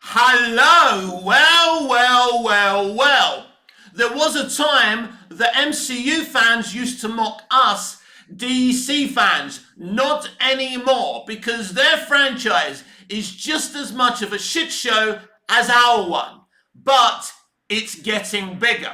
Hello, well. There was a time the MCU fans used to mock us DC fans. Not anymore, because their franchise is just as much of a shit show as our one. But it's getting bigger.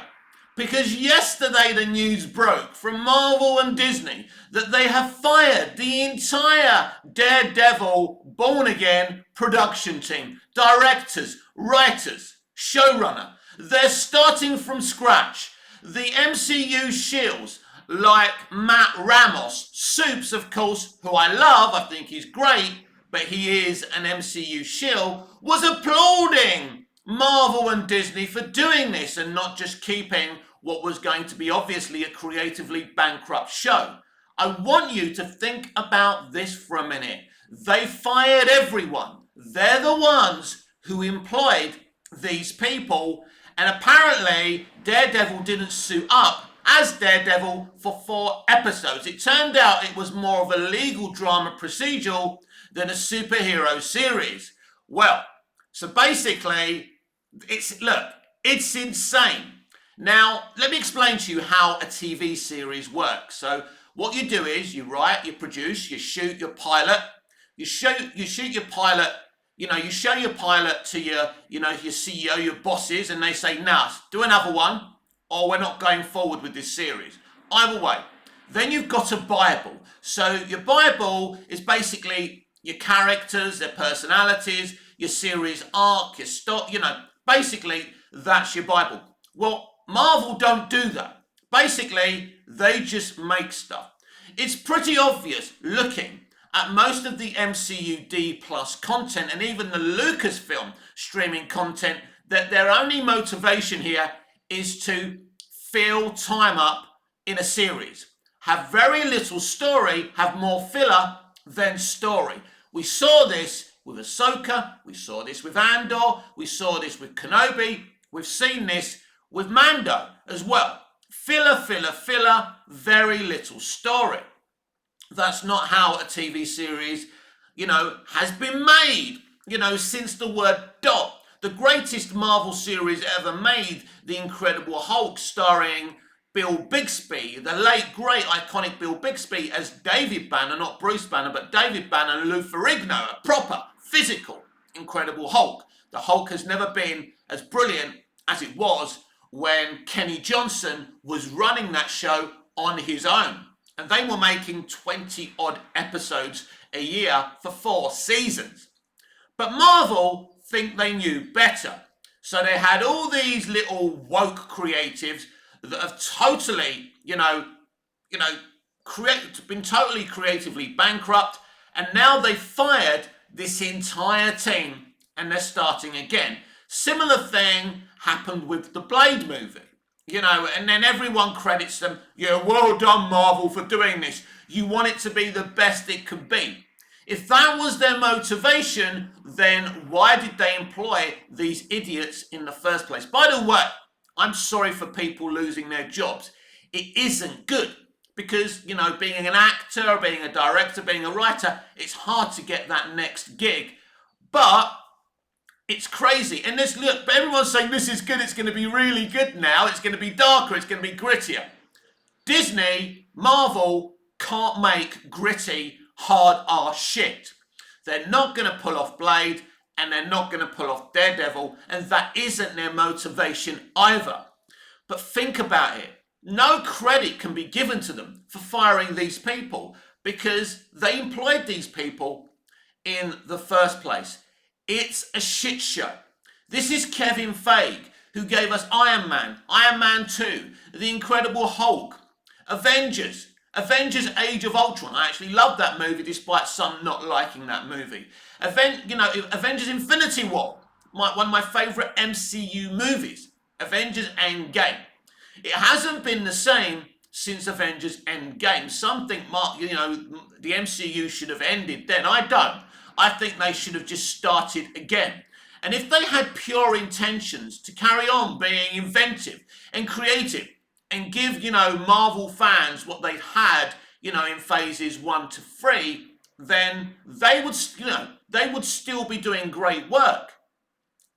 Because yesterday the news broke from Marvel and Disney that they have fired the entire Daredevil Born Again production team. Directors, writers, showrunner. They're starting from scratch. The MCU shills like Matt Ramos, Soups of course, who I love, I think he's great, but he is an MCU shill, was applauding Marvel and Disney for doing this and not just keeping what was going to be obviously a creatively bankrupt show. I want you to think about this for a minute. They fired everyone. They're the ones who employed these people, and apparently Daredevil didn't suit up as Daredevil for 4 episodes. It turned out it was more of a legal drama procedural than a superhero series. Well, so basically, it's insane. Now, let me explain to you how a TV series works. So, what you do is you write, you produce, you shoot your pilot. You shoot your pilot. You show your pilot to your CEO, your bosses, and they say, "Nah, do another one, or we're not going forward with this series." Either way, then you've got a Bible. So your Bible is basically your characters, their personalities, your series arc, your stock. Basically that's your Bible. Well, Marvel don't do that. Basically, they just make stuff. It's pretty obvious looking at most of the MCU D plus content and even the Lucasfilm streaming content that their only motivation here is to fill time up in a series. Have very little story, have more filler than story. We saw this with Ahsoka, we saw this with Andor, we saw this with Kenobi, we've seen this with Mando as well. Filler, very little story. That's not how a TV series, has been made, since the word dot. The greatest Marvel series ever made, The Incredible Hulk, starring Bill Bixby, the late, great, iconic Bill Bixby as David Banner, not Bruce Banner, but David Banner, Lou Ferrigno, a proper, physical Incredible Hulk. The Hulk has never been as brilliant as it was when Kenny Johnson was running that show on his own. And they were making 20 odd episodes a year for 4 seasons. But Marvel think they knew better. So they had all these little woke creatives that have totally, been totally creatively bankrupt. And now they fired this entire team and they're starting again. Similar thing happened with the Blade movie. And then everyone credits them. Yeah, well done, Marvel, for doing this. You want it to be the best it could be. If that was their motivation, then why did they employ these idiots in the first place? By the way, I'm sorry for people losing their jobs. It isn't good because, being an actor, being a director, being a writer, it's hard to get that next gig. But it's crazy. And but everyone's saying this is good, it's going to be really good now, it's going to be darker, it's going to be grittier. Disney, Marvel can't make gritty, hard-ass shit. They're not going to pull off Blade, and they're not going to pull off Daredevil, and that isn't their motivation either. But think about it. No credit can be given to them for firing these people because they employed these people in the first place. It's a shit show. This is Kevin Feige, who gave us Iron Man 2, The Incredible Hulk, Avengers Age of Ultron. I actually loved that movie despite some not liking that movie. Avengers Infinity War, one of my favourite MCU movies. Avengers Endgame. It hasn't been the same since Avengers Endgame. Some think, the MCU should have ended then. I don't. I think they should have just started again. And if they had pure intentions to carry on being inventive and creative and give, Marvel fans what they had, in phases 1 to 3, then they would still be doing great work.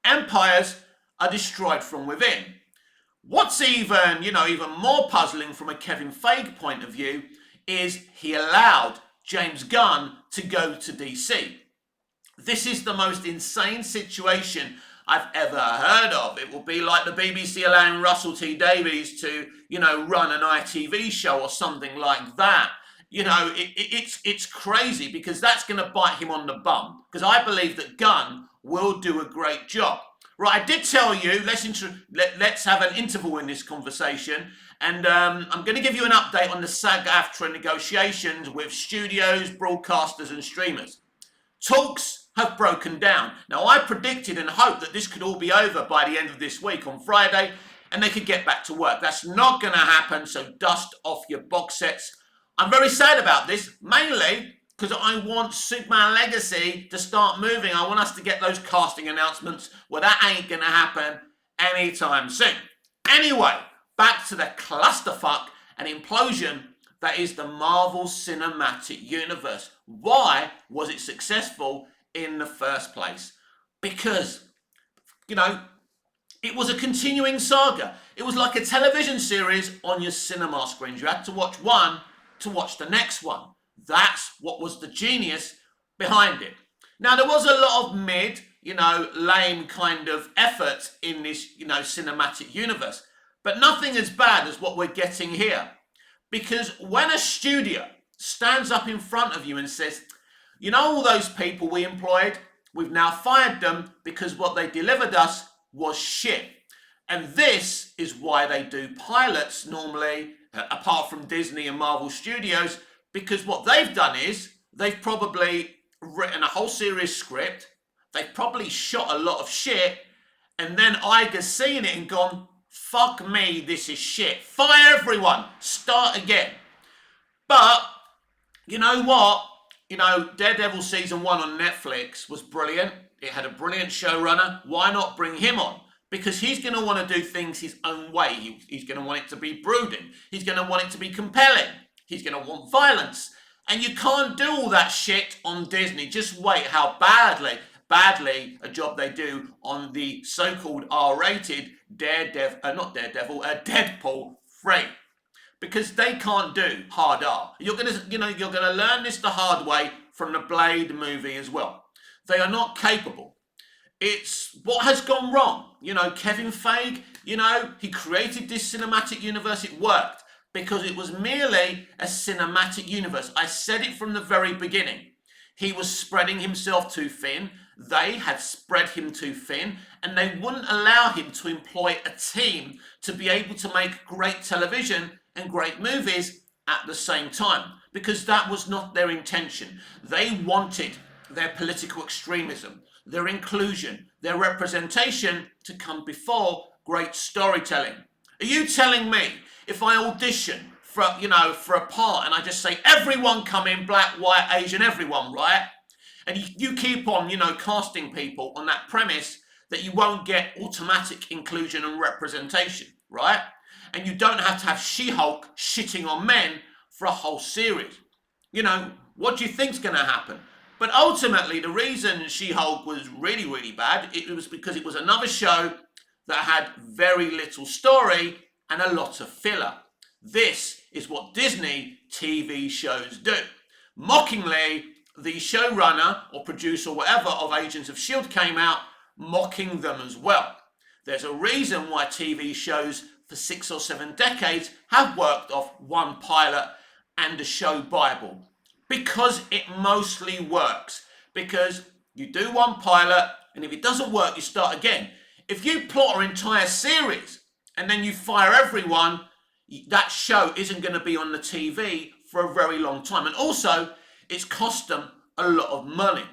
Empires are destroyed from within. What's even more puzzling from a Kevin Feige point of view is he allowed James Gunn to go to DC. This is the most insane situation I've ever heard of. It will be like the BBC allowing Russell T Davies to, run an ITV show or something like that. It's crazy because that's going to bite him on the bum. Because I believe that Gunn will do a great job. Right, I did tell you, let's have an interval in this conversation. And I'm going to give you an update on the SAG-AFTRA negotiations with studios, broadcasters and streamers. Talks have broken down. Now, I predicted and hoped that this could all be over by the end of this week on Friday and they could get back to work. That's not going to happen, so dust off your box sets. I'm very sad about this, mainly because I want Superman Legacy to start moving. I want us to get those casting announcements. Well, that ain't going to happen anytime soon. Anyway, back to the clusterfuck and implosion that is the Marvel Cinematic Universe. Why was it successful in the first place? Because, it was a continuing saga. It was like a television series on your cinema screens. You had to watch one to watch the next one. That's what was the genius behind it. Now, there was a lot of lame kind of effort in this, cinematic universe, but nothing as bad as what we're getting here. Because when a studio stands up in front of you and says, all those people we employed, we've now fired them because what they delivered us was shit. And this is why they do pilots normally, apart from Disney and Marvel Studios, because what they've done is they've probably written a whole series script, they've probably shot a lot of shit, and then Iger's seen it and gone, fuck me, this is shit. Fire everyone, start again. But, you know what? Daredevil season 1 on Netflix was brilliant. It had a brilliant showrunner. Why not bring him on? Because he's going to want to do things his own way. He's going to want it to be brooding. He's going to want it to be compelling. He's going to want violence. And you can't do all that shit on Disney. Just wait how badly a job they do on the so-called R-rated Deadpool 3. Because they can't do hard R. You're gonna learn this the hard way from the Blade movie as well. They are not capable. It's what has gone wrong. Kevin Feige, he created this cinematic universe. It worked because it was merely a cinematic universe. I said it from the very beginning. He was spreading himself too thin. They had spread him too thin, and they wouldn't allow him to employ a team to be able to make great television and great movies at the same time, because that was not their intention. They wanted their political extremism, their inclusion, their representation to come before great storytelling. Are you telling me if I audition for a part and I just say everyone come in, black, white, Asian, everyone, right? And you keep on, casting people on that premise that you won't get automatic inclusion and representation, right? And you don't have to have She-Hulk shitting on men for a whole series. What do you think's going to happen? But ultimately, the reason She-Hulk was really, really bad, it was because it was another show that had very little story and a lot of filler. This is what Disney TV shows do. Mockingly, the showrunner or producer or whatever of Agents of S.H.I.E.L.D. came out mocking them as well. There's a reason why TV shows for 6 or 7 decades have worked off one pilot and a show Bible. Because it mostly works. Because you do one pilot, and if it doesn't work, you start again. If you plot an entire series and then you fire everyone, that show isn't going to be on the TV for a very long time. And also, it's cost them a lot of money.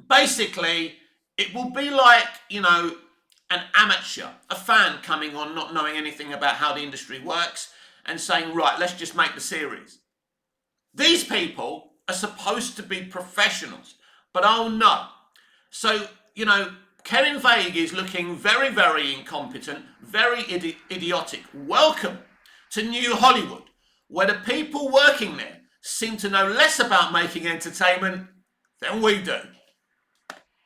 Basically, it will be like, an amateur, a fan coming on not knowing anything about how the industry works and saying, right, let's just make the series. These people are supposed to be professionals, but oh no. So, Kevin Feige is looking very, very incompetent, very idiotic. Welcome to New Hollywood, where the people working there seem to know less about making entertainment than we do.